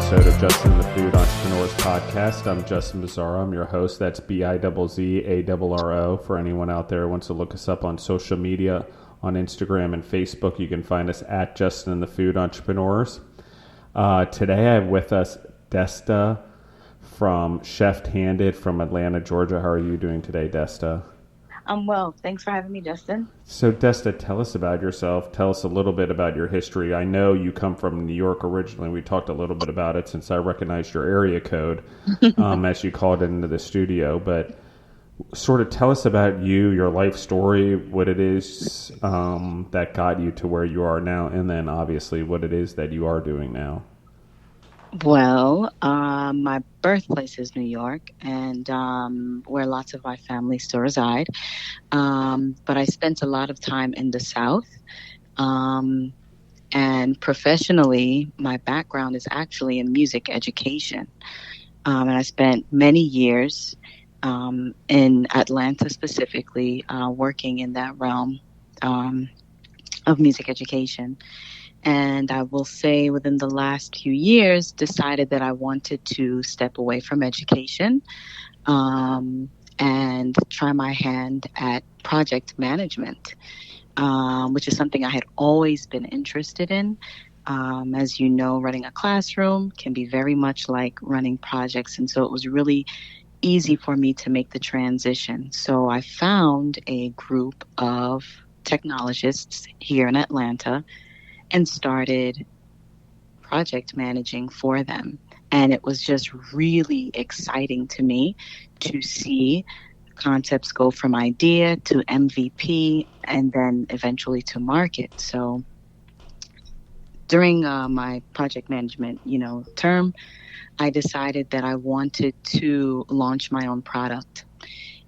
episode of Justin and the Food Entrepreneurs podcast. I'm Justin Bizzarro. I'm your host. That's Bizzarro. For anyone out there who wants to look us up on social media, on Instagram and Facebook, you can find us at Justin and the Food Entrepreneurs. Today I have with us Desta from Chefthanded from Atlanta, Georgia. How are you doing today, Desta? I'm well. Thanks for having me, Justin. So, Desta, tell us about yourself. Tell us a little bit about your history. I know you come from New York originally. We talked a little bit about it since I recognized your area code as you called it into the studio. But sort of tell us about you, your life story, what it is that got you to where you are now, and then obviously what it is that you are doing now. Well, my birthplace is New York, and where lots of my family still reside. But I spent a lot of time in the South. And professionally, my background is actually in music education. And I spent many years in Atlanta specifically, working in that realm of music education. And I will say within the last few years, decided that I wanted to step away from education and try my hand at project management, which is something I had always been interested in. As you know, running a classroom can be very much like running projects. And so it was really easy for me to make the transition. So I found a group of technologists here in Atlanta and started project managing for them. And it was just really exciting to me to see concepts go from idea to MVP and then eventually to market. So during my project management, term, I decided that I wanted to launch my own product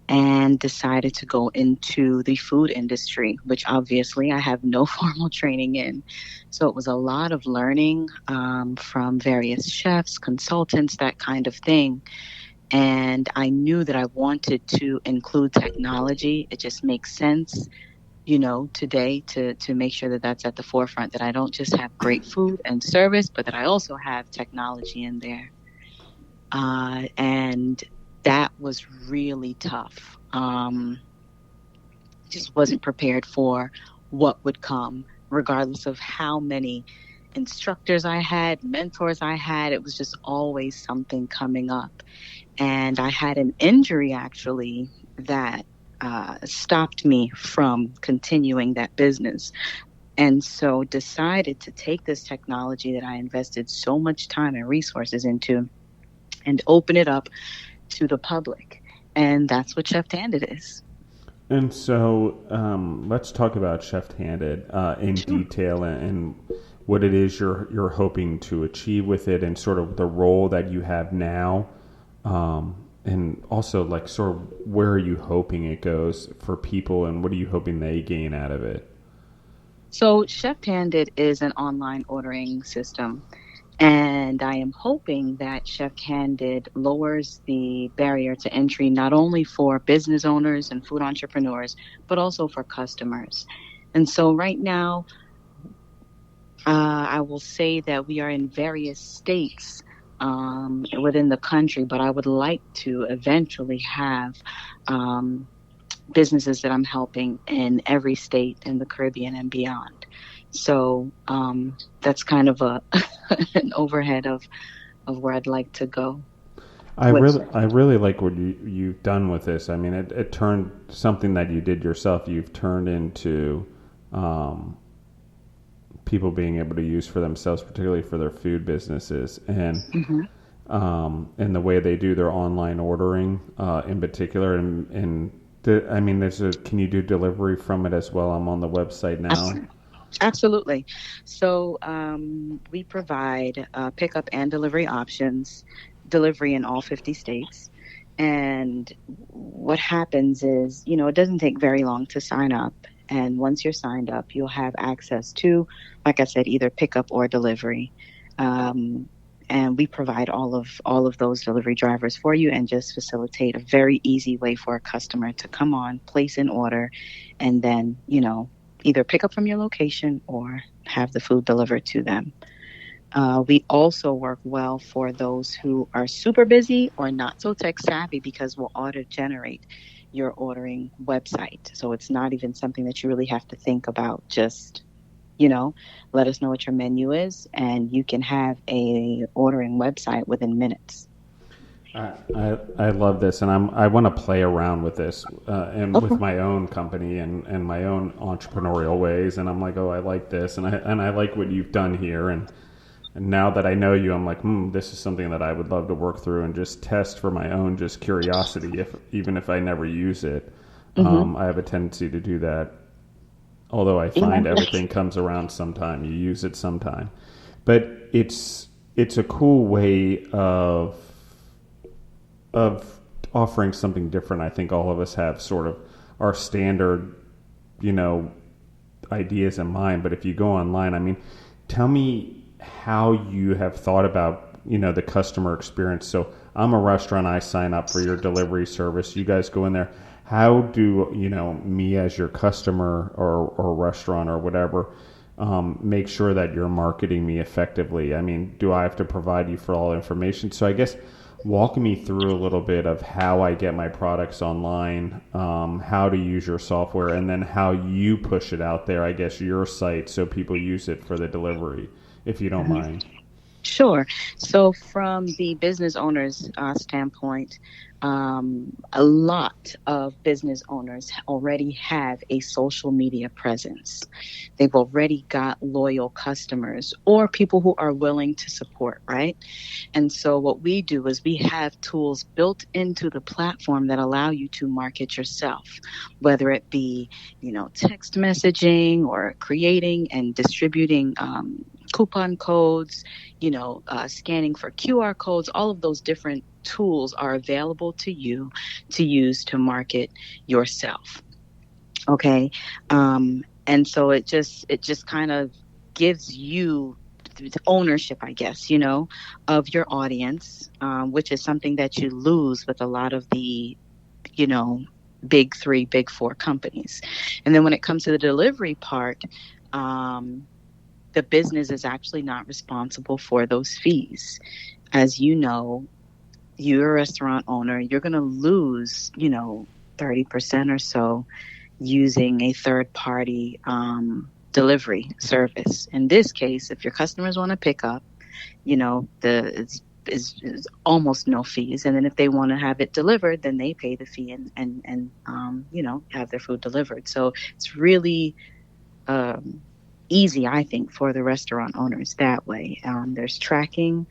and decided to go into the food industry, which obviously I have no formal training in. So it was a lot of learning from various chefs, consultants, that kind of thing. And I knew that I wanted to include technology. It just makes sense, today to make sure that that's at the forefront, that I don't just have great food and service, but that I also have technology in there. And that was really tough. Just wasn't prepared for what would come, regardless of how many instructors I had, mentors I had. It was just always something coming up. And I had an injury, actually, that stopped me from continuing that business. And so decided to take this technology that I invested so much time and resources into and open it up to the public. And that's what Chefthanded is. And so let's talk about Chefthanded in detail and what it is you're hoping to achieve with it, and sort of the role that you have now, and also like sort of where are you hoping it goes for people, and what are you hoping they gain out of it? So Chefthanded is an online ordering system. And I am hoping that Chefthanded lowers the barrier to entry, not only for business owners and food entrepreneurs, but also for customers. And so right now, I will say that we are in various states within the country, but I would like to eventually have businesses that I'm helping in every state in the Caribbean and beyond. So that's kind of an overhead of where I'd like to go. I really like what you've done with this. I mean, it turned something that you did yourself. You've turned into people being able to use for themselves, particularly for their food businesses, and and the way they do their online ordering in particular. Can you do delivery from it as well? I'm on the website now. Absolutely. So we provide pickup and delivery options, delivery in all 50 states. And what happens is, it doesn't take very long to sign up. And once you're signed up, you'll have access to, like I said, either pickup or delivery. And we provide all of those delivery drivers for you and just facilitate a very easy way for a customer to come on, place an order, and then, either pick up from your location or have the food delivered to them. We also work well for those who are super busy or not so tech savvy, because we'll auto generate your ordering website. So it's not even something that you really have to think about. Just, let us know what your menu is, and you can have a ordering website within minutes. I love this, and I want to play around with this and Okay. with my own company and my own entrepreneurial ways. And I'm like, oh, I like this, and I like what you've done here. And now that I know you, I'm like, this is something that I would love to work through and just test for my own just curiosity. Even if I never use it, I have a tendency to do that. Although I find everything comes around sometime, you use it sometime, but it's a cool way of offering something different. I think all of us have sort of our standard, ideas in mind. But if you go online, I mean, tell me how you have thought about, the customer experience. So I'm a restaurant, I sign up for your delivery service. You guys go in there. How do, me as your customer or restaurant or whatever, make sure that you're marketing me effectively? I mean, do I have to provide you for all information? So I guess walk me through a little bit of how I get my products online, how to use your software, and then how you push it out there, I guess, your site, so people use it for the delivery, if you don't mind. Sure. So from the business owner's standpoint, a lot of business owners already have a social media presence. They've already got loyal customers or people who are willing to support, right? And so what we do is we have tools built into the platform that allow you to market yourself, whether it be, text messaging or creating and distributing coupon codes, scanning for QR codes. All of those different tools are available to you to use to market yourself. Okay. And so it just kind of gives you ownership, I guess, of your audience, which is something that you lose with a lot of the, big three, big four companies. And then when it comes to the delivery part, the business is actually not responsible for those fees. As you know, you're a restaurant owner, you're going to lose, 30% or so using a third party delivery service. In this case, if your customers want to pick up, is almost no fees. And then if they want to have it delivered, then they pay the fee and have their food delivered. So it's really easy, I think, for the restaurant owners that way. There's tracking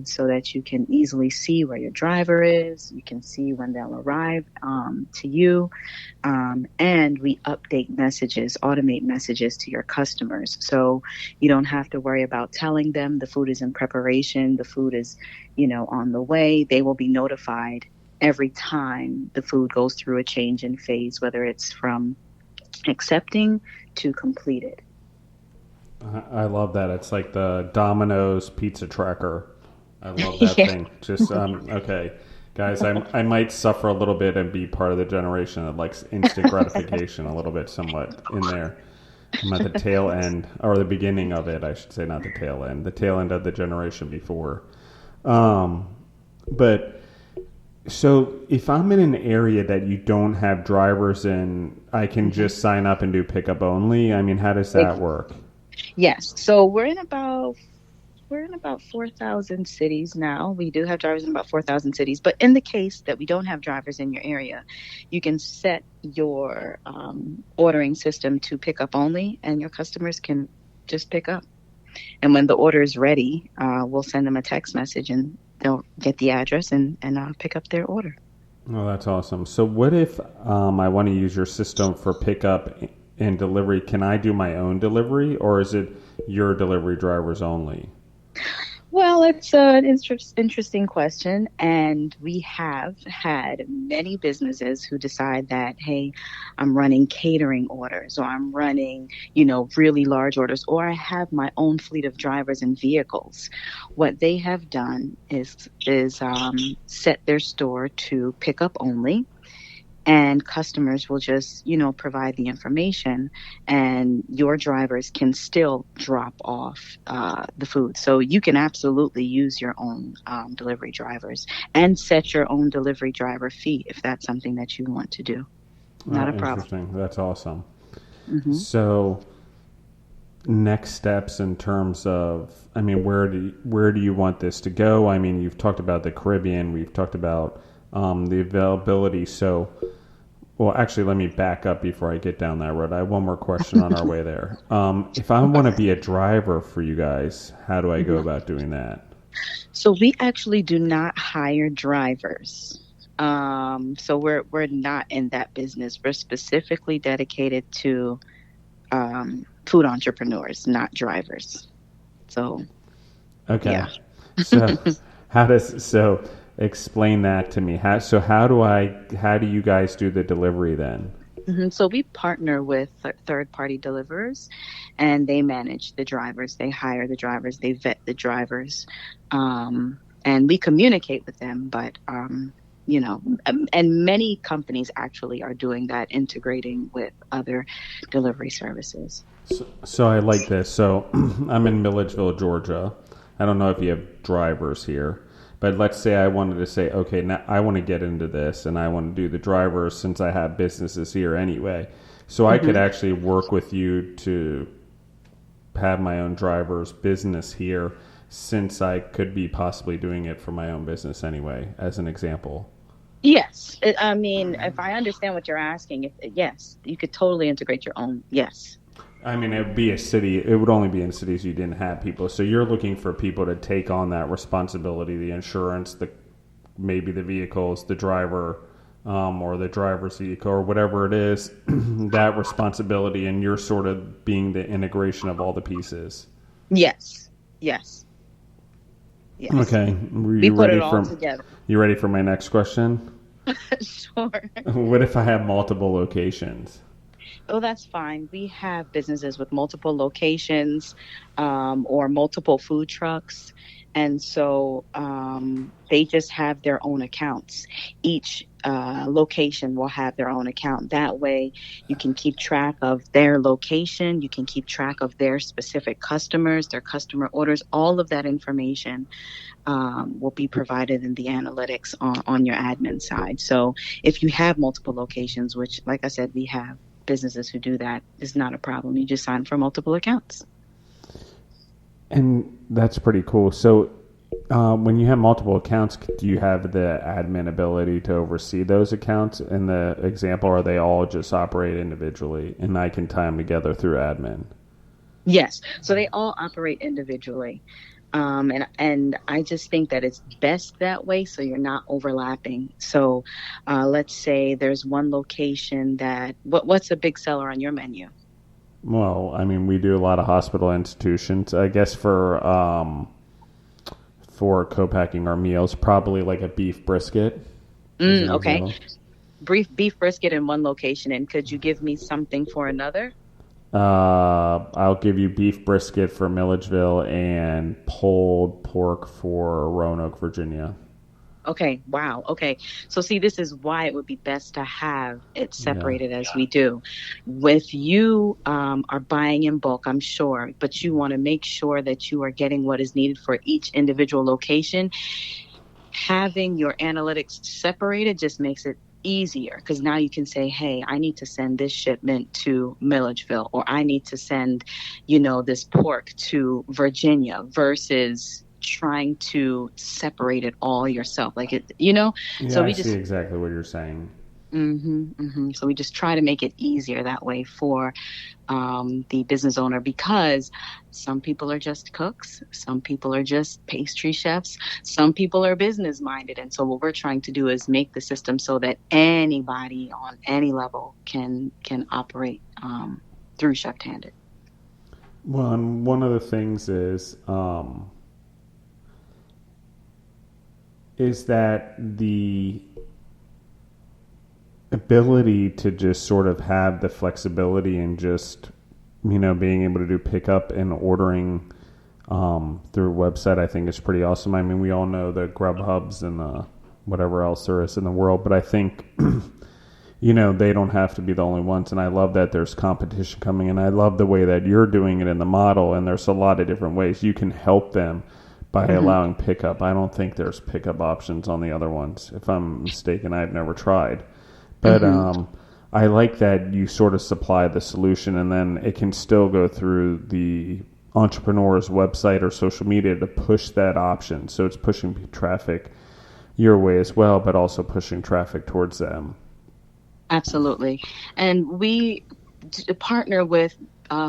so that you can easily see where your driver is. You can see when they'll arrive to you. And we update messages, automate messages to your customers. So you don't have to worry about telling them the food is in preparation, the food is, on the way. They will be notified every time the food goes through a change in phase, whether it's from accepting to completed. I love that. It's like the Domino's pizza tracker. I love that thing. Just, okay, guys, I might suffer a little bit and be part of the generation that likes instant gratification a little bit somewhat in there. I'm at the tail end, or the beginning of it, I should say, not the tail end of the generation before. But so if I'm in an area that you don't have drivers in, I can just sign up and do pickup only. I mean, how does that work? Yes. So we're in about 4,000 cities now. We do have drivers in about 4,000 cities. But in the case that we don't have drivers in your area, you can set your ordering system to pick up only, and your customers can just pick up. And when the order is ready, we'll send them a text message and they'll get the address and pick up their order. Oh, that's awesome. So what if I want to use your system for pickup and delivery? Can I do my own delivery, or is it your delivery drivers only? Well, it's an interesting question, and we have had many businesses who decide that, hey, I'm running catering orders, or I'm running, really large orders, or I have my own fleet of drivers and vehicles. What they have done is set their store to pick up only. and customers will just, provide the information, and your drivers can still drop off the food. So you can absolutely use your own delivery drivers and set your own delivery driver fee if that's something that you want to do. Not a problem. Interesting. That's awesome. Mm-hmm. So next steps in terms of, where do you want this to go? You've talked about the Caribbean. We've talked about the availability. So, well, actually, let me back up before I get down that road. I have one more question on our way there. If I want to be a driver for you guys, how do I go about doing that? So we actually do not hire drivers. So we're not in that business. We're specifically dedicated to food entrepreneurs, not drivers. So, okay. Yeah. So explain that to me. How do you guys do the delivery then? Mm-hmm. So we partner with third-party deliverers, and they manage the drivers. They hire the drivers. They vet the drivers, and we communicate with them. But and many companies actually are doing that, integrating with other delivery services. So I like this. So I'm in Milledgeville, Georgia. I don't know if you have drivers here, but let's say I wanted to say, okay, now I want to get into this and I want to do the drivers since I have businesses here anyway. So I could actually work with you to have my own driver's business here, since I could be possibly doing it for my own business anyway, as an example. Yes. If I understand what you're asking, yes, you could totally integrate your own. Yes. It would be a city. It would only be in cities you didn't have people. So you're looking for people to take on that responsibility, the insurance, maybe the vehicles, the driver, or the driver's vehicle, or whatever it is, that responsibility, and you're sort of being the integration of all the pieces. Yes. Okay. We put it all together. You ready for my next question? Sure. What if I have multiple locations? Oh, that's fine. We have businesses with multiple locations, or multiple food trucks. And so they just have their own accounts. Each location will have their own account. That way you can keep track of their location. You can keep track of their specific customers, their customer orders. All of that information will be provided in the analytics on your admin side. So if you have multiple locations, which, like I said, we have businesses who do that, is not a problem. You just sign for multiple accounts. And that's pretty cool. So when you have multiple accounts, do you have the admin ability to oversee those accounts? In the example, are they all just operate individually and I can tie them together through admin? Yes. So they all operate individually. And I just think that it's best that way, so you're not overlapping. So let's say there's one location that, what's a big seller on your menu? Well, we do a lot of hospital institutions. I guess for co-packing our meals, probably like a beef brisket. Okay. Beef brisket in one location. And could you give me something for another? I'll give you beef brisket for Milledgeville and pulled pork for Roanoke, Virginia. Okay. Wow. Okay. So see, this is why it would be best to have it separated as we do. With you are buying in bulk, I'm sure, but you want to make sure that you are getting what is needed for each individual location. Having your analytics separated just makes it easier, because now you can say, hey, I need to send this shipment to Milledgeville, or I need to send, this pork to Virginia, versus trying to separate it all yourself. Yeah, so I see exactly what you're saying. So we just try to make it easier that way for the business owner, because some people are just cooks, some people are just pastry chefs, some people are business minded. And so what we're trying to do is make the system so that anybody on any level can operate through Chefthanded. Well, and one of the things is that the ability to just sort of have the flexibility and just, being able to do pickup and ordering through a website, I think is pretty awesome. We all know the Grubhubs and the whatever else there is in the world, but I think they don't have to be the only ones. And I love that there's competition coming. And I love the way that you're doing it in the model. And there's a lot of different ways you can help them by allowing pickup. I don't think there's pickup options on the other ones. If I'm mistaken, I've never tried. But I like that you sort of supply the solution, and then it can still go through the entrepreneur's website or social media to push that option. So it's pushing traffic your way as well, but also pushing traffic towards them. Absolutely. And we partner with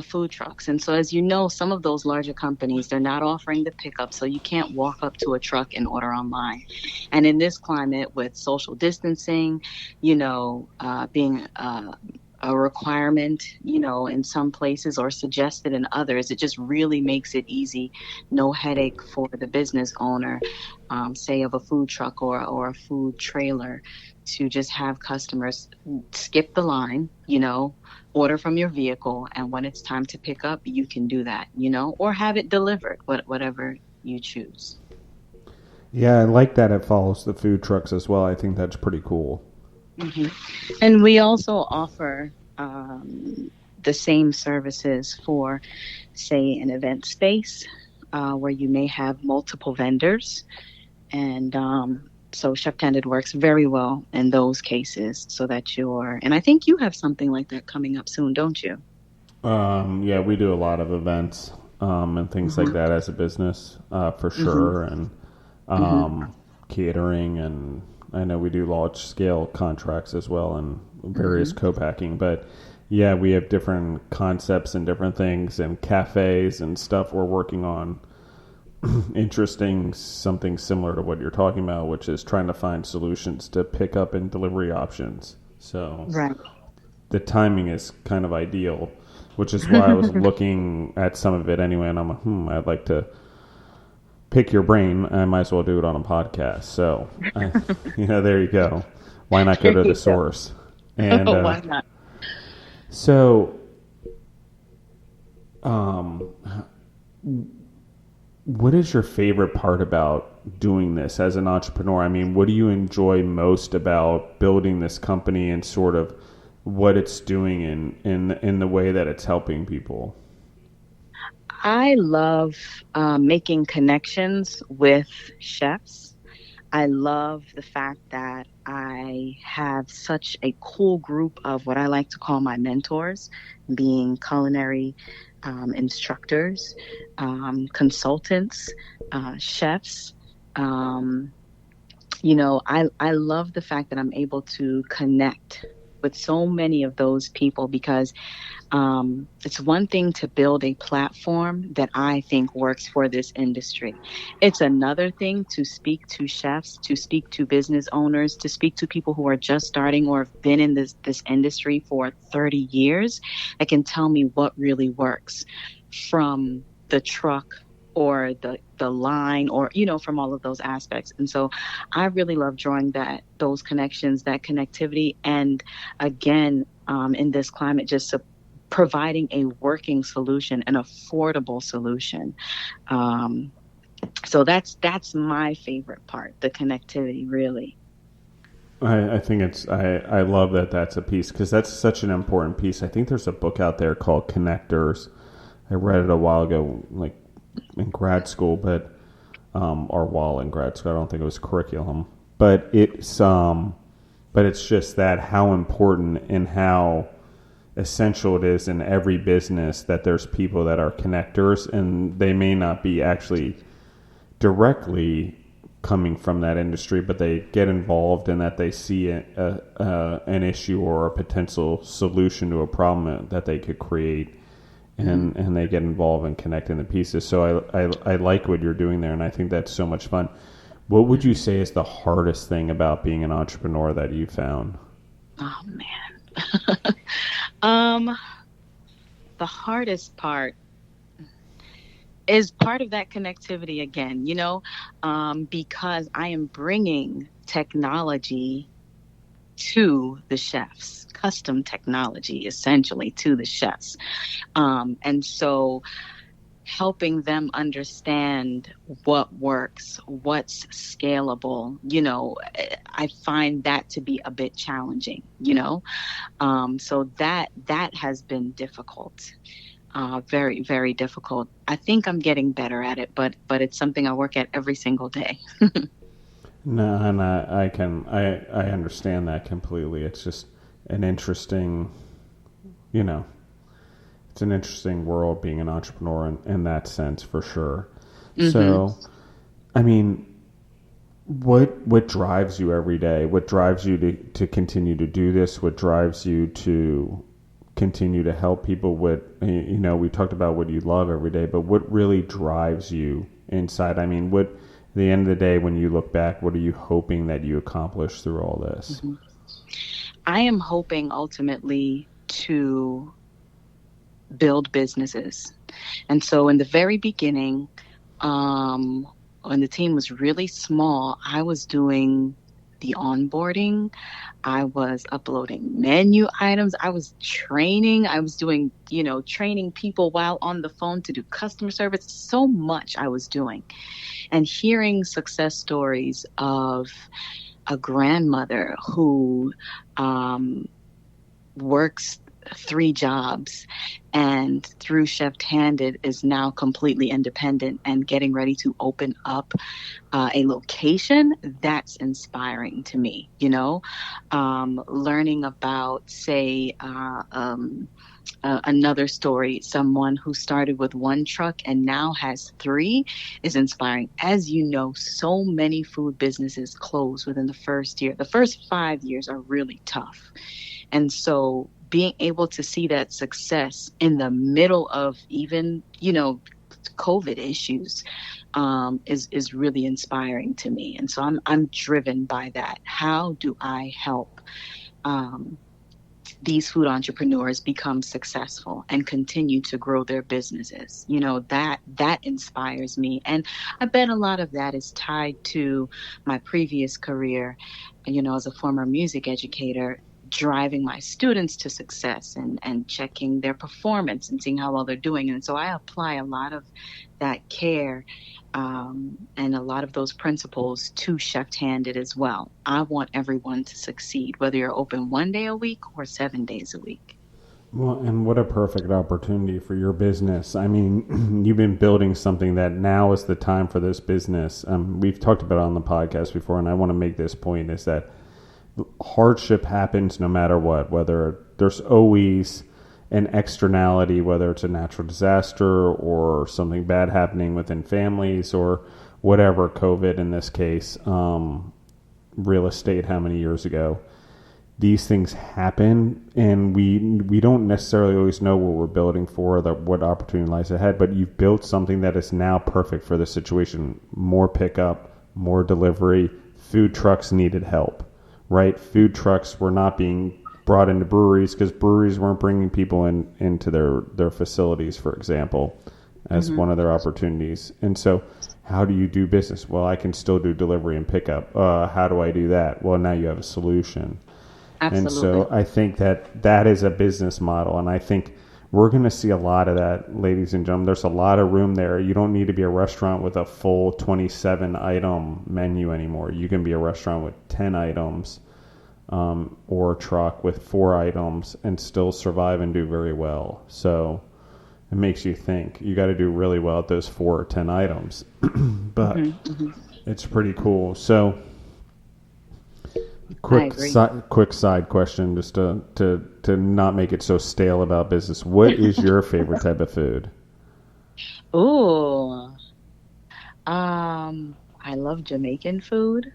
food trucks. And so, as you know, some of those larger companies, they're not offering the pickup. So you can't walk up to a truck and order online. And in this climate with social distancing, being a requirement, in some places or suggested in others, it just really makes it easy. No headache for the business owner, say of a food truck or a food trailer, to just have customers skip the line, order from your vehicle, and when it's time to pick up, you can do that, or have it delivered, whatever you choose. Yeah, I like that it follows the food trucks as well. I think that's pretty cool. And we also offer the same services for, say, an event space where you may have multiple vendors. And so Chefthanded works very well in those cases, so that and I think you have something like that coming up soon, don't you? Yeah, we do a lot of events and things like that as a business, for sure. And catering, and I know we do large scale contracts as well, and various co-packing. But yeah, we have different concepts and different things and cafes and stuff we're working on. Interesting, something similar to what you're talking about, which is trying to find solutions to pick up and delivery options. So the timing is kind of ideal, which is why I was looking at some of it anyway, and I'm like, I'd like to pick your brain. I might as well do it on a podcast. So, there you go. Why not go to the source? And why not? So, what is your favorite part about doing this as an entrepreneur? I mean, what do you enjoy most about building this company and sort of what it's doing in the way that it's helping people? I love making connections with chefs. I love the fact that I have such a cool group of what I like to call my mentors, being culinary instructors, consultants, chefs. I love the fact that I'm able to connect with so many of those people, because it's one thing to build a platform that I think works for this industry. It's another thing to speak to chefs, to speak to business owners, to speak to people who are just starting or have been in this industry for 30 years that can tell me what really works from the truck or the line, or from all of those aspects. And so I really love drawing those connections, that connectivity, and again, in this climate, just providing a working solution, an affordable solution. So that's my favorite part, the connectivity, really. I think I love that that's a piece, because that's such an important piece. I think there's a book out there called Connectors. I read it a while ago, like in grad school, or while in grad school. I don't think it was curriculum, but it's just that how important and how essential it is in every business that there's people that are connectors, and they may not be actually directly coming from that industry, but they get involved in that, they see an issue or a potential solution to a problem that they could create, and they get involved in connecting the pieces. So I like what you're doing there, and I think that's so much fun. What would you say is the hardest thing about being an entrepreneur that you found? Oh, man. The hardest part is part of that connectivity again, because I am bringing technology to the chefs, custom technology essentially to the chefs. And so helping them understand what works, what's scalable, I find that to be a bit challenging. So that has been difficult, very, very difficult. I think I'm getting better at it, but it's something I work at every single day. No, and I understand that completely. It's just an interesting, you know, it's an interesting world being an entrepreneur in that sense, for sure. Mm-hmm. So, I mean, what drives you every day? What drives you to continue to do this? What drives you to continue to help people? We talked about what you love every day, but what really drives you inside? I mean, at the end of the day, when you look back, what are you hoping that you accomplish through all this? Mm-hmm. I am hoping ultimately to build businesses. And so in the very beginning, when the team was really small, I was doing the onboarding. I was uploading menu items. I was training. I was doing, training people while on the phone to do customer service. So much I was doing. And hearing success stories of a grandmother who works 3 jobs and through Chefthanded is now completely independent and getting ready to open up a location, that's inspiring to me. Learning about, say, another story, someone who started with 1 truck and now has 3, is inspiring. As you know, so many food businesses close within the first year. The first 5 years are really tough. And so being able to see that success in the middle of even, COVID issues is really inspiring to me. And so I'm driven by that. How do I help these food entrepreneurs become successful and continue to grow their businesses? That inspires me. And I bet a lot of that is tied to my previous career, as a former music educator, driving my students to success and checking their performance and seeing how well they're doing. And so I apply a lot of that care and a lot of those principles to Chefthanded as well. I want everyone to succeed, whether you're open 1 day a week or 7 days a week. Well, and what a perfect opportunity for your business. I mean, you've been building something that now is the time for this business. We've talked about it on the podcast before, and I want to make this point, is that hardship happens no matter what, whether there's always an externality, whether it's a natural disaster or something bad happening within families or whatever, COVID in this case, real estate how many years ago. These things happen, and we don't necessarily always know what we're building for, what opportunity lies ahead, but you've built something that is now perfect for the situation. More pickup, more delivery. Food trucks needed help. Right, food trucks were not being brought into breweries because breweries weren't bringing people into their facilities, for example, as one of their opportunities. And so, how do you do business? Well, I can still do delivery and pickup. How do I do that? Well, now you have a solution. Absolutely. And so, I think that is a business model, and I think we're going to see a lot of that, ladies and gentlemen. There's a lot of room there. You don't need to be a restaurant with a full 27-item menu anymore. You can be a restaurant with 10 items or a truck with 4 items and still survive and do very well. So it makes you think. You got to do really well at those 4 or 10 items. But it's pretty cool. So quick side question, just to not make it so stale about business. What is your favorite type of food? Ooh, I love Jamaican food.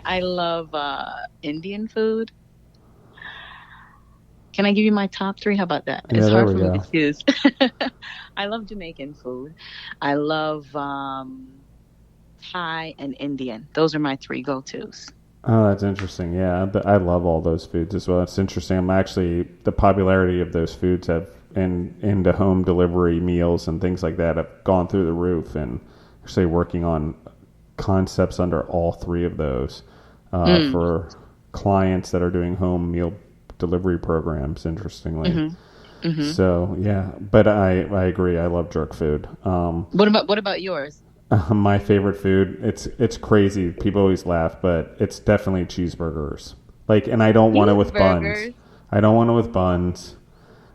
I love Indian food. Can I give you my top 3? How about that? Yeah, it's hard for me to choose. I love Jamaican food. I love Thai and Indian. Those are my 3 go-tos. Oh, that's interesting. Yeah, I love all those foods as well. It's interesting. The popularity of those foods into home delivery meals and things like that have gone through the roof, and actually working on concepts under all 3 of those for clients that are doing home meal delivery programs, interestingly. Mm-hmm. So yeah, but I agree. I love jerk food. What about yours? My favorite food. It's crazy. People always laugh, but it's definitely cheeseburgers. Like, and I don't want it with buns. I don't want it with buns.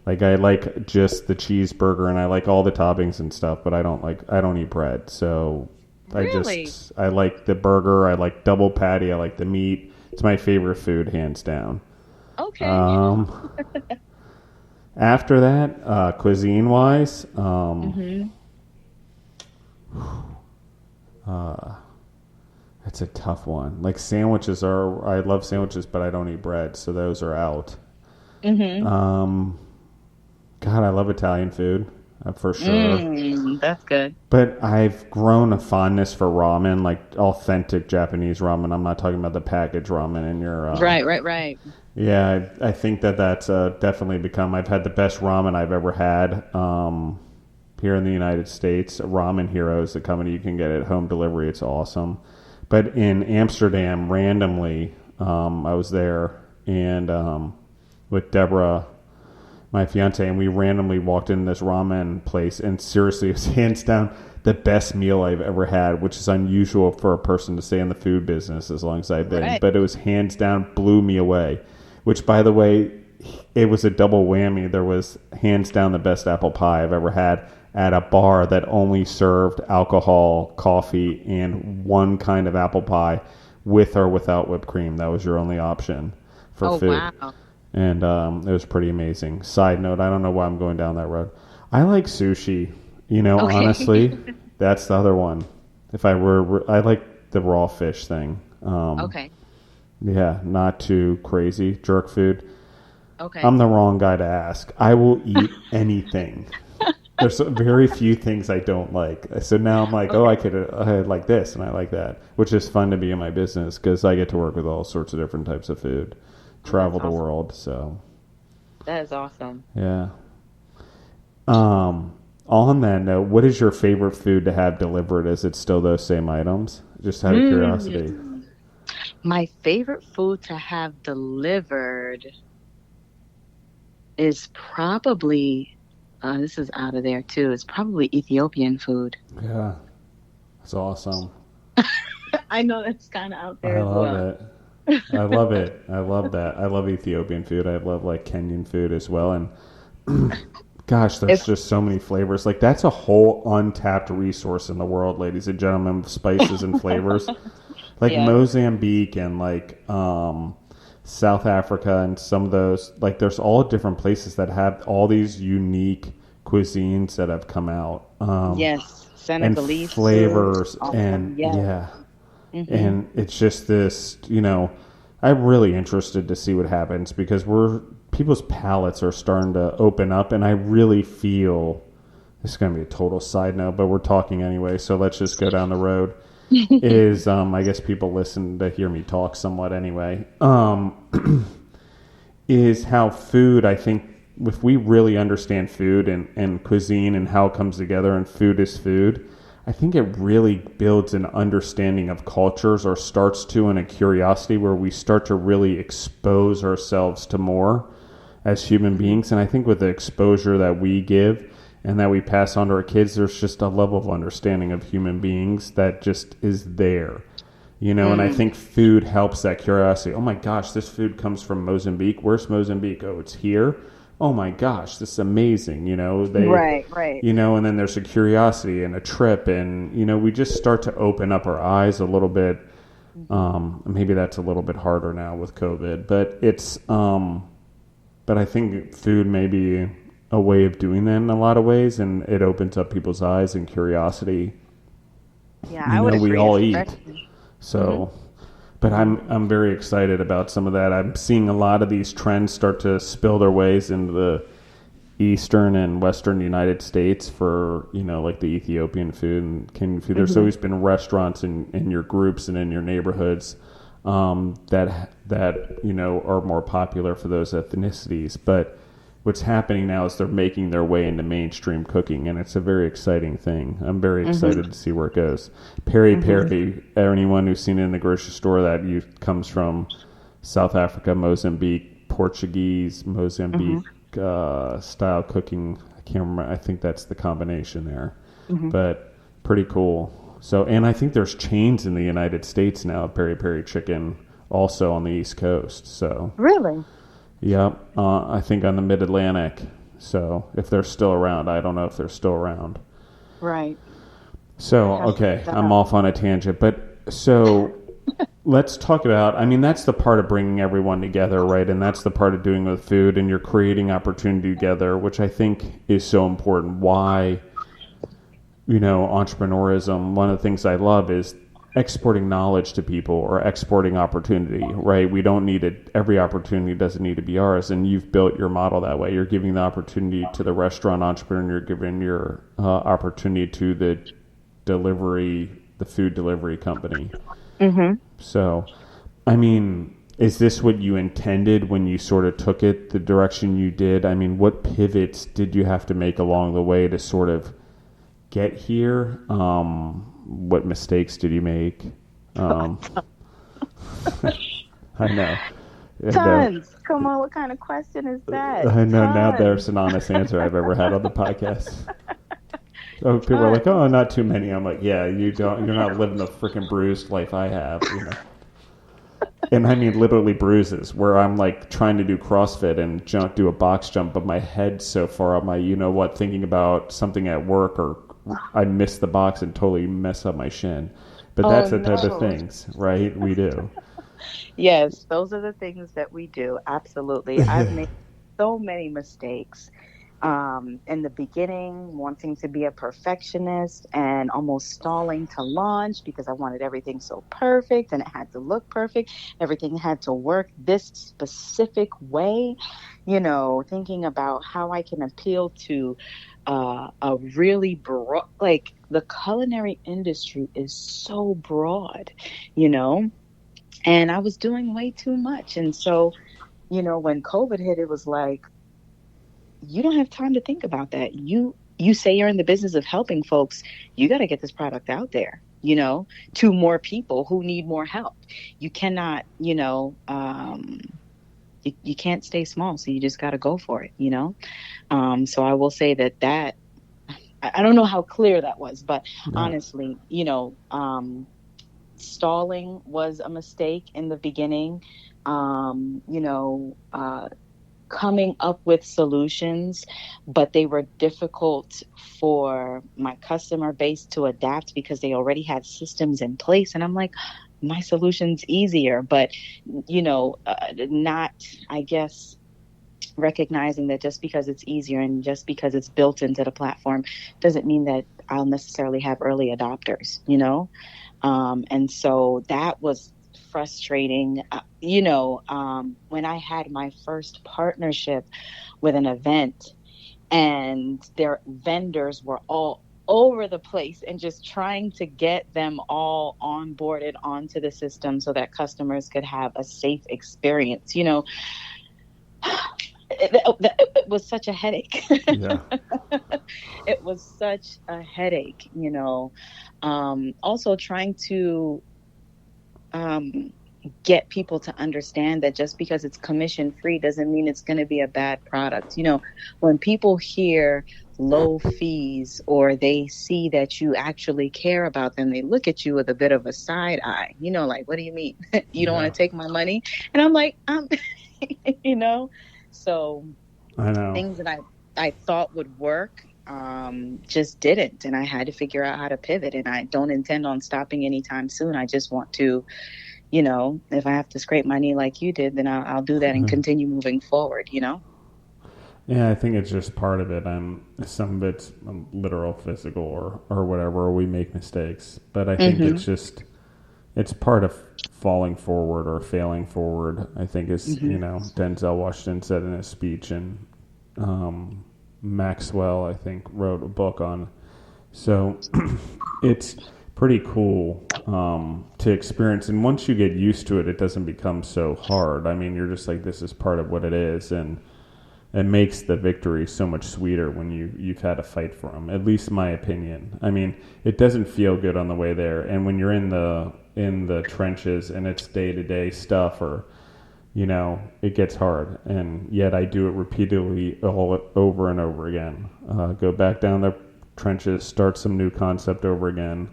Like, I like just the cheeseburger, and I like all the toppings and stuff, but I don't eat bread. So Really? I like the burger. I like double patty. I like the meat. It's my favorite food, hands down. Okay. After that, cuisine wise, it's a tough one. Like, sandwiches I love sandwiches, but I don't eat bread, so those are out. God, I love Italian food, for sure. That's good. But I've grown a fondness for ramen, like authentic Japanese ramen. I'm not talking about the packaged ramen in your... Right. Yeah, I think that's definitely become... I've had the best ramen I've ever had here in the United States. Ramen Hero is the company. You can get it home delivery. It's awesome. But in Amsterdam, randomly, I was there and with Deborah, my fiance, and we randomly walked in this ramen place, and seriously, it was hands down the best meal I've ever had, which is unusual for a person to say in the food business as long as I've been. Right. But it was hands down, blew me away, which, by the way, it was a double whammy. There was hands down the best apple pie I've ever had at a bar that only served alcohol, coffee, and one kind of apple pie with or without whipped cream. That was your only option for food. Wow. And it was pretty amazing. Side note, I don't know why I'm going down that road. I like sushi. Honestly, that's the other one. If I I like the raw fish thing. Okay. Yeah, not too crazy. Jerk food. Okay. I'm the wrong guy to ask. I will eat anything. There's very few things I don't like. So now I'm like, okay. I like this and I like that, which is fun to be in my business because I get to work with all sorts of different types of food. Travel the world, so that is awesome. Yeah. On that note, what is your favorite food to have delivered? Is it still those same items? Just out of curiosity. My favorite food to have delivered is probably this is out of there too. It's probably Ethiopian food. Yeah, that's awesome. I know that's kind of out there. I love it. I love it. I love that. I love Ethiopian food. I love like Kenyan food as well. And gosh, there's just so many flavors. Like that's a whole untapped resource in the world, ladies and gentlemen, spices and flavors. Like Mozambique and like South Africa and some of those. Like there's all different places that have all these unique cuisines that have come out. Yes, Senegalese and flavors food. And and it's just this, I'm really interested to see what happens because people's palates are starting to open up, and I really feel this is going to be a total side note, but we're talking anyway, so let's just go down the road. Is I guess people listen to hear me talk somewhat anyway. Is how food, I think, if we really understand food and cuisine and how it comes together, and food is food, I think it really builds an understanding of cultures, or starts to, and a curiosity where we start to really expose ourselves to more as human beings. And I think with the exposure that we give and that we pass on to our kids, there's just a level of understanding of human beings that just is there, and I think food helps that curiosity. Oh my gosh, this food comes from Mozambique. Where's Mozambique? Oh, it's here. Oh my gosh, this is amazing, Right. And then there's a curiosity and a trip, and, we just start to open up our eyes a little bit. Maybe that's a little bit harder now with COVID, but it's, but I think food may be a way of doing that in a lot of ways, and it opens up people's eyes and curiosity. Yeah, I would agree. We all eat. So... But I'm very excited about some of that. I'm seeing a lot of these trends start to spill their ways into the eastern and western United States for, like the Ethiopian food and Kenyan food. There's always been restaurants in your groups and in your neighborhoods that are more popular for those ethnicities. But what's happening now is they're making their way into mainstream cooking, and it's a very exciting thing. I'm very excited to see where it goes. Peri, anyone who's seen it in the grocery store, that comes from South Africa, Mozambique, Portuguese, Mozambique, style cooking. I can't remember. I think that's the combination there, Mm-hmm. but pretty cool. So, and I think there's chains in the United States now of Peri Peri chicken, also on the East Coast. So, Really? yeah, I think on the Mid Atlantic. So, if they're still around, I don't know if they're still around. Right. So, okay, I'm off on a tangent, but so let's talk about, I mean, that's the part of bringing everyone together, right? And that's the part of doing with food, and you're creating opportunity together, which I think is so important. Why, entrepreneurism, one of the things I love is exporting knowledge to people or exporting opportunity, right? We don't need it. Every opportunity doesn't need to be ours. And you've built your model that way. You're giving the opportunity to the restaurant entrepreneur. You're giving your opportunity to the food delivery company. Mm-hmm. So, I mean, is this what you intended when you sort of took it the direction you did? I mean, what pivots did you have to make along the way to sort of get here? What mistakes did you make? I know. Tons. Come on, what kind of question is that? I know. Tons. Now there's an honest answer I've ever had on the podcast. So people are like, "Oh, not too many." I'm like, "Yeah, you're not living the freaking bruised life I have." And I mean literally bruises, where I'm like trying to do CrossFit and do a box jump, but my head's so far up my thinking about something at work, or I miss the box and totally mess up my shin. But that's the type of things, right? We do. Yes, those are the things that we do. Absolutely. I've made so many mistakes. In the beginning, wanting to be a perfectionist and almost stalling to launch because I wanted everything so perfect and it had to look perfect. Everything had to work this specific way, thinking about how I can appeal to a really broad, like the culinary industry is so broad, and I was doing way too much. And so, when COVID hit, it was like, you don't have time to think about that. You say you're in the business of helping folks. You got to get this product out there, to more people who need more help. You cannot, you can't stay small. So you just got to go for it, So I will say that I don't know how clear that was, but honestly, stalling was a mistake in the beginning. Coming up with solutions, but they were difficult for my customer base to adapt because they already had systems in place. And I'm like, my solution's easier, but, not, I guess, recognizing that just because it's easier and just because it's built into the platform doesn't mean that I'll necessarily have early adopters, and so that was frustrating. When I had my first partnership with an event and their vendors were all over the place and just trying to get them all onboarded onto the system so that customers could have a safe experience, it was such a headache. Yeah. It was such a headache, also trying to get people to understand that just because it's commission free doesn't mean it's going to be a bad product. When people hear low fees or they see that you actually care about them, they look at you with a bit of a side eye, like, what do you mean? You don't want to take my money? And I'm like, so I know things that I thought would work just didn't. And I had to figure out how to pivot, and I don't intend on stopping anytime soon. I just want to, if I have to scrape my knee like you did, then I'll do that and continue moving forward, Yeah, I think it's just part of it. Some of it's literal, physical, or whatever, or we make mistakes. But I think it's part of falling forward or failing forward, I think is, Denzel Washington said in his speech, and Maxwell, I think, wrote a book on. So it's pretty cool to experience. And once you get used to it, it doesn't become so hard. I mean, you're just like, this is part of what it is. And it makes the victory so much sweeter when you've had to fight for them, at least my opinion. I mean, it doesn't feel good on the way there. And when you're in the trenches and it's day-to-day stuff, or it gets hard. And yet I do it repeatedly over and over again. Go back down the trenches, start some new concept over again,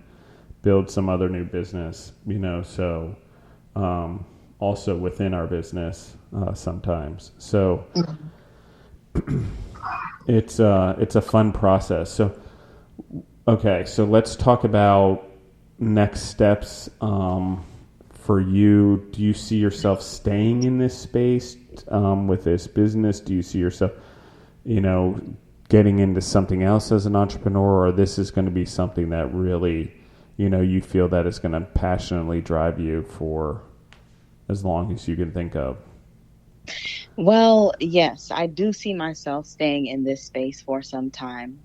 build some other new business, so also within our business sometimes. So it's a fun process. So, okay, so let's talk about next steps for you. Do you see yourself staying in this space with this business? Do you see yourself, getting into something else as an entrepreneur, or this is going to be something that really, you feel that is going to passionately drive you for as long as you can think of? Well, yes, I do see myself staying in this space for some time.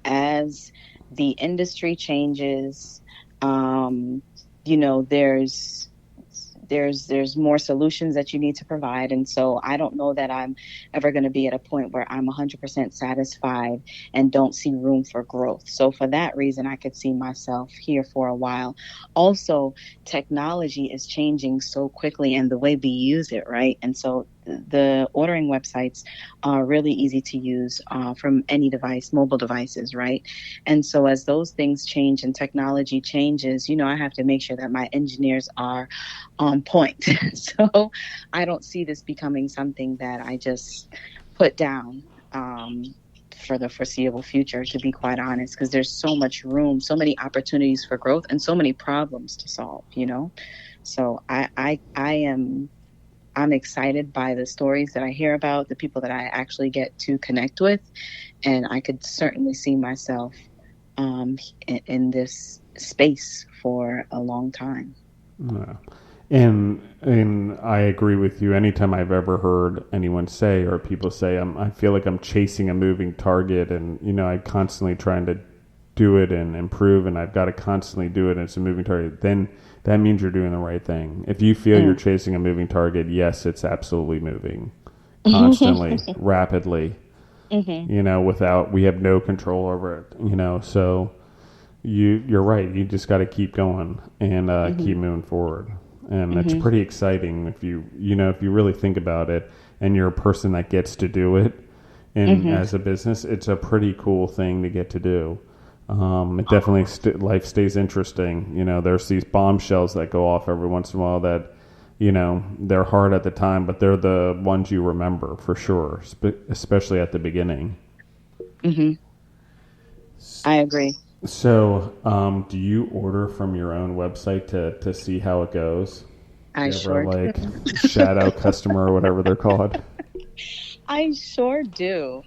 As the industry changes, there's more solutions that you need to provide. And so I don't know that I'm ever going to be at a point where I'm 100% satisfied and don't see room for growth. So for that reason, I could see myself here for a while. Also, technology is changing so quickly and the way we use it, right? And so the ordering websites are really easy to use from any device, mobile devices, right? And so as those things change and technology changes, I have to make sure that my engineers are on point. So I don't see this becoming something that I just put down for the foreseeable future, to be quite honest, because there's so much room, so many opportunities for growth, and so many problems to solve, So I'm excited by the stories that I hear about, the people that I actually get to connect with, and I could certainly see myself in this space for a long time. Yeah. And I agree with you. Anytime I've ever heard anyone say, or people say, I feel like I'm chasing a moving target, and I'm constantly trying to do it and improve, and I've got to constantly do it, and it's a moving target, then that means you're doing the right thing. If you feel you're chasing a moving target, yes, it's absolutely moving constantly, rapidly, we have no control over it, so you're right. You just got to keep going and keep moving forward. And it's pretty exciting if you really think about it, and you're a person that gets to do it. And as a business, it's a pretty cool thing to get to do. It definitely life stays interesting. There's these bombshells that go off every once in a while that, they're hard at the time, but they're the ones you remember for sure, especially at the beginning. I agree. So, do you order from your own website to see how it goes? I sure do. Shadow customer or whatever they're called? I sure do.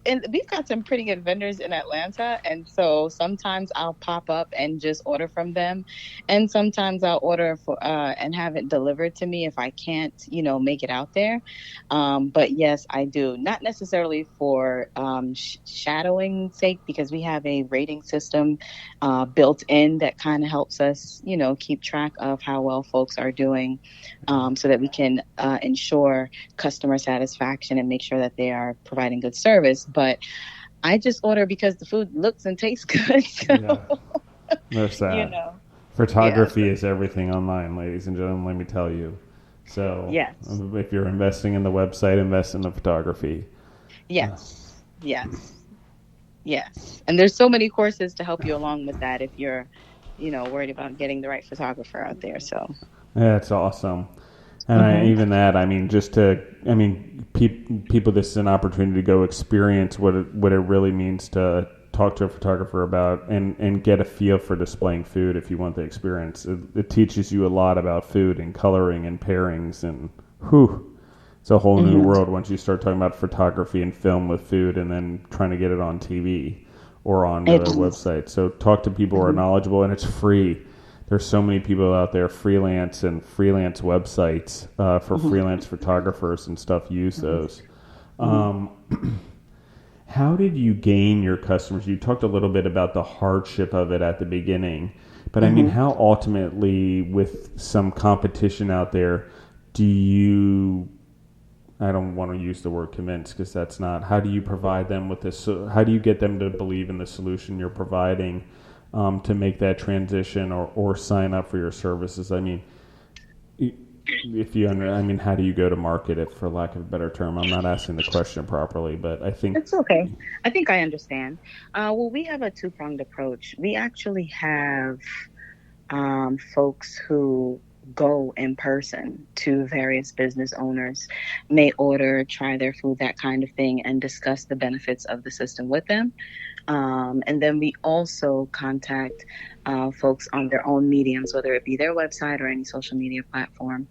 And we've got some pretty good vendors in Atlanta. And so sometimes I'll pop up and just order from them. And sometimes I'll order for and have it delivered to me if I can't, make it out there. But yes, I do. Not necessarily for shadowing sake, because we have a rating system built in that kind of helps us, keep track of how well folks are doing, so that we can ensure customer satisfaction and make sure that they are providing good service. But I just order because the food looks and tastes good. So, yeah. There's that. Photography is everything online, ladies and gentlemen, let me tell you. So yes. If you're investing in the website, invest in the photography. Yes. And there's so many courses to help you along with that if you're, worried about getting the right photographer out there. So that's awesome. And people, this is an opportunity to go experience what it really means to talk to a photographer about and get a feel for displaying food if you want the experience. It teaches you a lot about food and coloring and pairings, and it's a whole new world once you start talking about photography and film with food and then trying to get it on TV or on the website. So talk to people who are knowledgeable, and it's free. There's so many people out there, freelance websites for freelance photographers and stuff. Use those. How did you gain your customers? You talked a little bit about the hardship of it at the beginning, but I mean, how ultimately, with some competition out there, do you, I don't want to use the word convince because that's not, how do you provide them with this? How do you get them to believe in the solution you're providing to make that transition or sign up for your services? I mean, If you I mean, how do you go to market it, for lack of a better term? I'm not asking the question properly, but I think It's okay. I think I understand. Well, we have a two-pronged approach. We actually have folks who go in person to various business owners, may order, try their food, that kind of thing, and discuss the benefits of the system with them. And then we also contact folks on their own mediums, whether it be their website or any social media platform.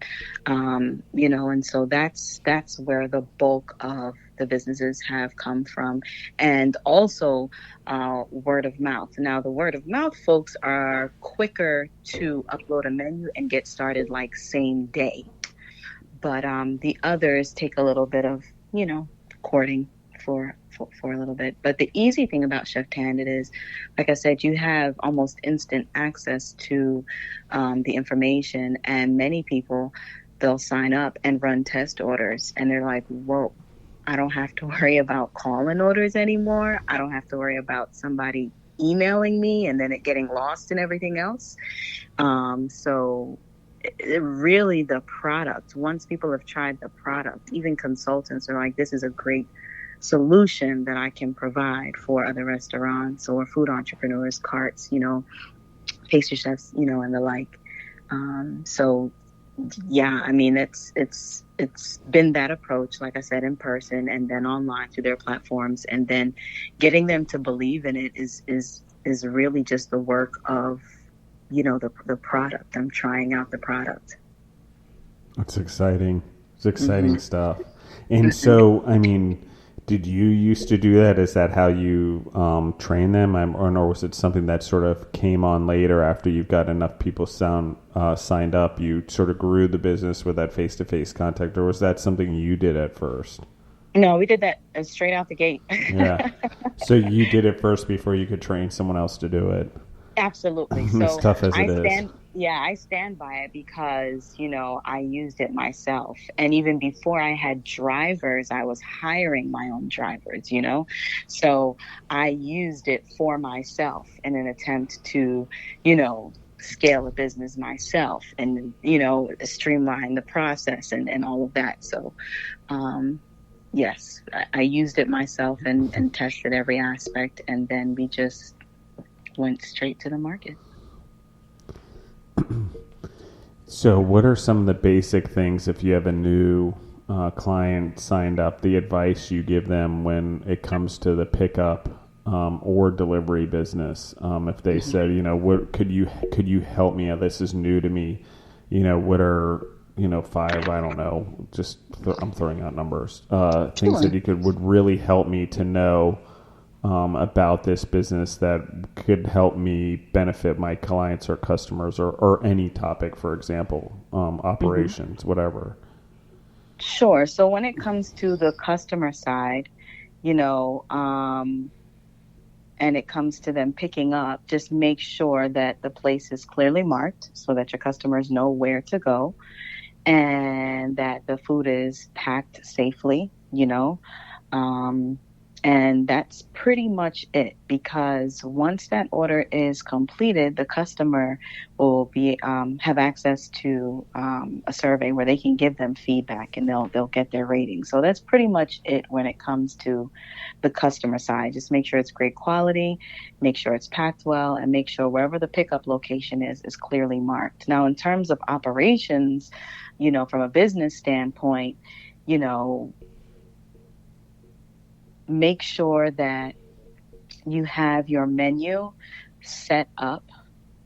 And so that's where the bulk of the businesses have come from, and also word of mouth. Now, the word of mouth folks are quicker to upload a menu and get started like same day, but the others take a little bit of courting for a little bit. But the easy thing about Chefthanded is, like I said, you have almost instant access to the information, and many people, they'll sign up and run test orders, and they're like, whoa, I don't have to worry about calling orders anymore. I don't have to worry about somebody emailing me and then it getting lost and everything else. So really the product, once people have tried the product, even consultants are like, this is a great solution that I can provide for other restaurants or food entrepreneurs, carts, pastry chefs, and the like. So yeah, I mean, it's been that approach, like I said, in person and then online through their platforms, and then getting them to believe in it is really just the work of, the product. I'm trying out the product. it's exciting. It's exciting stuff. And so, I mean, did you used to do that? Is that how you train them? Or was it something that sort of came on later after you've got enough people signed up? You sort of grew the business with that face-to-face contact, or was that something you did at first? No, we did that straight out the gate. Yeah. So you did it first before you could train someone else to do it. Absolutely. As So tough as it is. I stand by it because, I used it myself. And even before I had drivers, I was hiring my own drivers, So I used it for myself in an attempt to, scale a business myself and, streamline the process and all of that. So, yes, I used it myself and tested every aspect. And then we just went straight to the market. So what are some of the basic things, if you have a new client signed up, the advice you give them when it comes to the pickup or delivery business? If they said, what could you help me out? This is new to me. What are 5, I don't know, just I'm throwing out numbers, things that would really help me to know about this business that could help me benefit my clients or customers, or any topic, for example, operations, whatever. Sure. So when it comes to the customer side, and it comes to them picking up, just make sure that the place is clearly marked so that your customers know where to go, and that the food is packed safely, and that's pretty much it, because once that order is completed, the customer will be have access to a survey where they can give them feedback, and they'll get their rating. So that's pretty much it when it comes to the customer side. Just make sure it's great quality, make sure it's packed well, and make sure wherever the pickup location is clearly marked. Now, in terms of operations, from a business standpoint, make sure that you have your menu set up.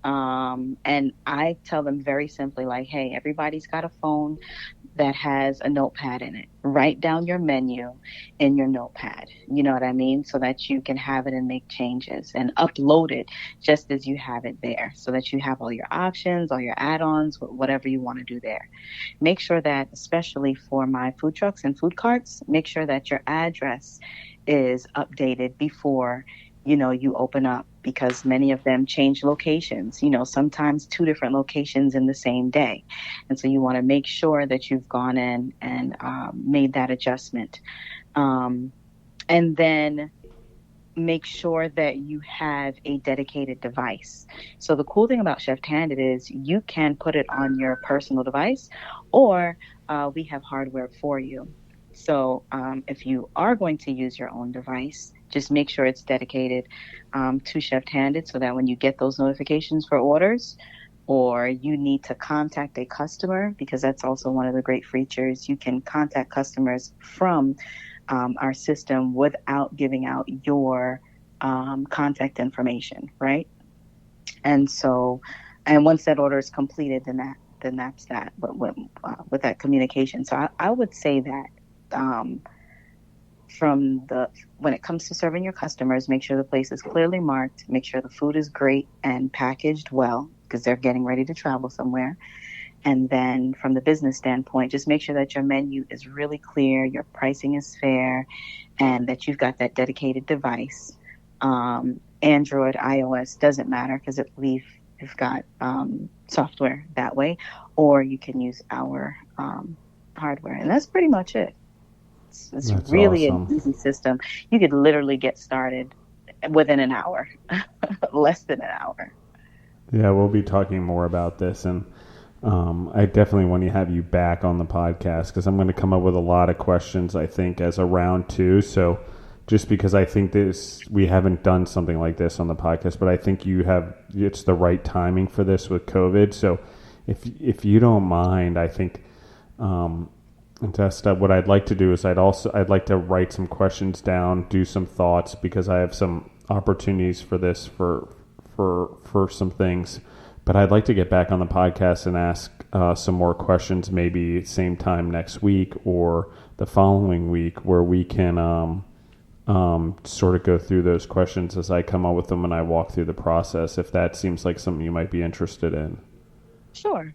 And I tell them very simply, like, hey, everybody's got a phone that has a notepad in it. Write down your menu in your notepad. You know what I mean? So that you can have it and make changes and upload it just as you have it there, so that you have all your options, all your add-ons, whatever you want to do there. Make sure that, especially for my food trucks and food carts, make sure that your address is updated before you open up, because many of them change locations, sometimes 2 different locations in the same day. And so you want to make sure that you've gone in and made that adjustment. And then make sure that you have a dedicated device. So the cool thing about Chefthanded is you can put it on your personal device, or we have hardware for you. So if you are going to use your own device, just make sure it's dedicated to Chefthanded, so that when you get those notifications for orders, or you need to contact a customer, because that's also one of the great features, you can contact customers from our system without giving out your contact information, right? And so, and once that order is completed, then that's that. But with that communication, so I would say that when it comes to serving your customers, make sure the place is clearly marked, make sure the food is great and packaged well, because they're getting ready to travel somewhere. And then from the business standpoint, just make sure that your menu is really clear, your pricing is fair, and that you've got that dedicated device. Android, iOS, doesn't matter, because we've got software that way, or you can use our hardware. And that's pretty much it. It's really awesome. An easy system. You could literally get started within an hour, less than an hour. Yeah, we'll be talking more about this, and I definitely want to have you back on the podcast, because I'm going to come up with a lot of questions, I think, as a round two. So just because I think we haven't done something like this on the podcast, but I think it's the right timing for this with COVID. So if you don't mind, I think, Desta, what I'd like to do is I'd like to write some questions down, do some thoughts, because I have some opportunities for this for some things. But I'd like to get back on the podcast and ask some more questions, maybe same time next week or the following week, where we can sort of go through those questions as I come up with them and I walk through the process, if that seems like something you might be interested in. Sure.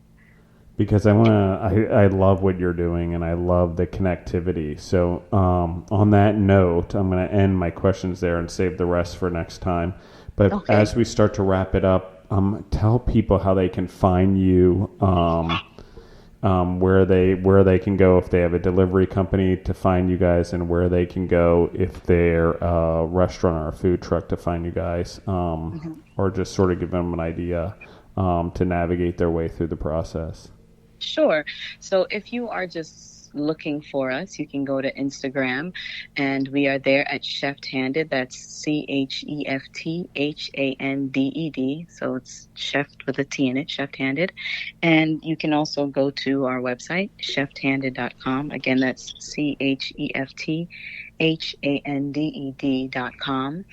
Because I love what you're doing, and I love the connectivity. So on that note, I'm going to end my questions there and save the rest for next time. But okay, as we start to wrap it up, tell people how they can find you, where they can go if they have a delivery company to find you guys, and where they can go if they're a restaurant or a food truck to find you guys, or just sort of give them an idea to navigate their way through the process. Sure. So if you are just looking for us, you can go to Instagram, and we are there at Chefthanded. That's Chefthanded. So it's chef with a T in it, Chefthanded. And you can also go to our website, chefthanded.com. Again, that's Chefthanded.com.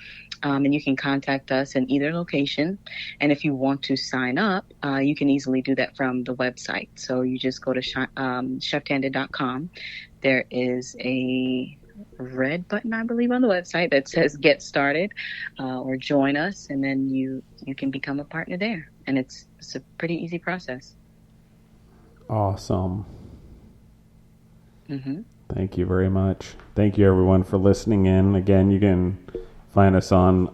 And you can contact us in either location. And if you want to sign up, you can easily do that from the website. So you just go to chefthanded.com. There is a red button, I believe, on the website that says Get Started or Join Us, and then you can become a partner there. And it's a pretty easy process. Awesome. Thank you very much. Thank you, everyone, for listening in. Again, you can find us on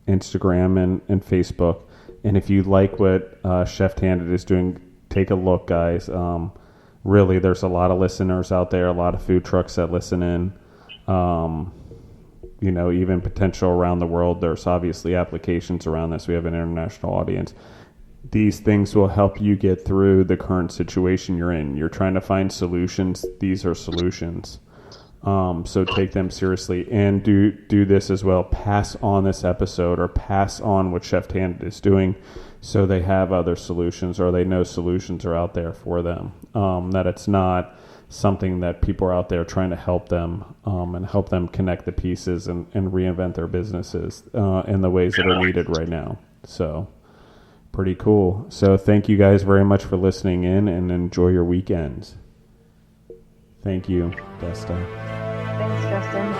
Instagram and Facebook. And if you like what Chefthanded is doing, take a look, guys. Really, there's a lot of listeners out there, a lot of food trucks that listen in. Even potential around the world. There's obviously applications around this. We have an international audience. These things will help you get through the current situation you're in. You're trying to find solutions. These are solutions. So take them seriously, and do this as well. Pass on this episode, or pass on what Chefthanded is doing, so they have other solutions, or they know solutions are out there for them. That it's not something that people are out there trying to help them and help them connect the pieces and reinvent their businesses in the ways that are needed right now. So pretty cool. So thank you guys very much for listening in, and enjoy your weekends. Thank you, Desta. Thanks, Justin.